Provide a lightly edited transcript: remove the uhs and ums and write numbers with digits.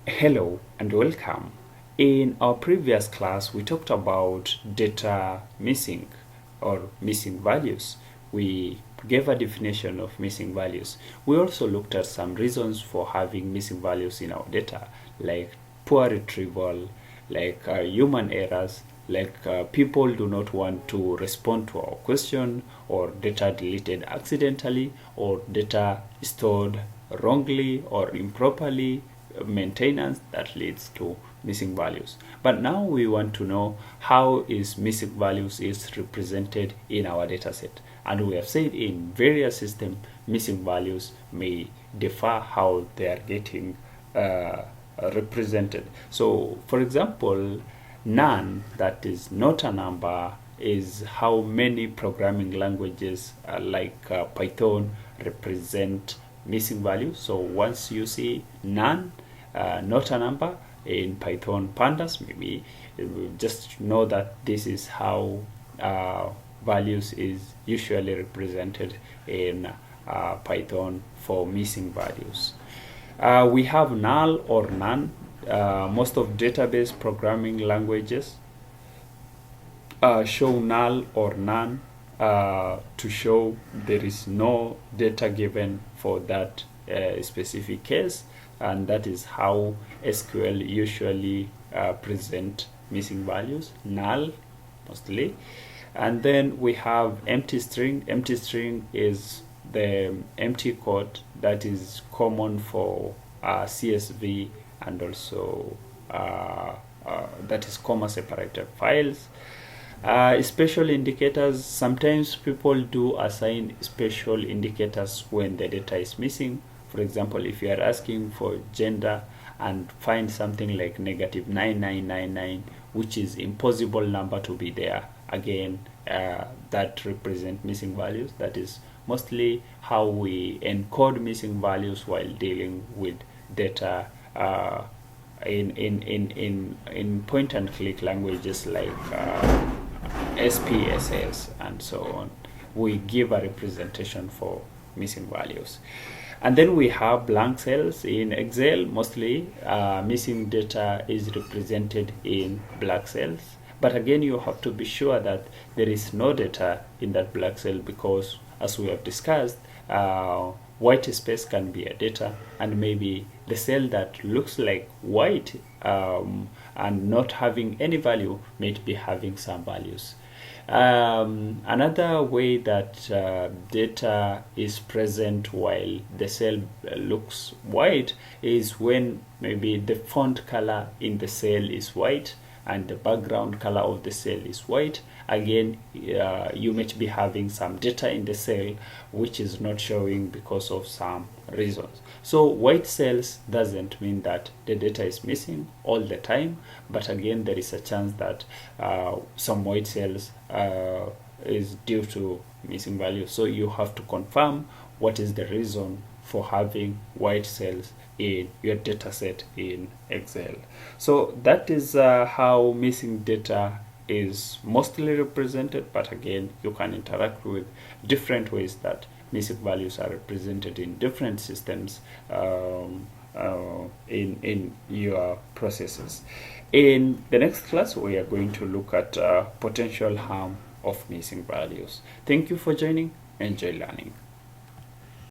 Hello and welcome. In our previous class, we talked about data missing or missing values. We gave a definition of missing values. We also looked at some reasons for having missing values in our data, like poor retrieval, like human errors, like people do not want to respond to our question, or data deleted accidentally, or data stored wrongly or improperly, maintenance that leads to missing values. But now we want to know how is missing values is represented in our data set. And we have said in various systems, missing values may differ how they are getting represented. So for example, none, that is not a number, is how many programming languages like Python represent missing value. So once you see none, not a number, in Python pandas, maybe just know that this is how values is usually represented in Python for missing values. We have null or none. Most of database programming languages show null or none to show there is no data given for that specific case, and that is how SQL usually present missing values, null mostly. And then we have empty string. Empty string is the empty code that is common for CSV and also that is comma separated files. Special indicators, sometimes people do assign special indicators when the data is missing. For example, if you are asking for gender and find something like -9999, which is impossible number to be there, again that represent missing values. That is mostly how we encode missing values while dealing with data in point and click languages like SPSS and so on. We give a representation for missing values. And then we have blank cells in Excel. Mostly missing data is represented in black cells, but again you have to be sure that there is no data in that black cell, because as we have discussed, white space can be a data, and maybe the cell that looks like white and not having any value may be having some values. Another way that data is present while the cell looks white is when maybe the font color in the cell is white and the background color of the cell is white. Again, you might be having some data in the cell which is not showing because of some reasons. So white cells doesn't mean that the data is missing all the time, but again there is a chance that some white cells is due to missing values. So you have to confirm what is the reason for having white cells in your data set in Excel. So that is how missing data is mostly represented, but again you can interact with different ways that missing values are represented in different systems in your processes. In the next class, we are going to look at potential harm of missing values. Thank you for joining. Enjoy learning.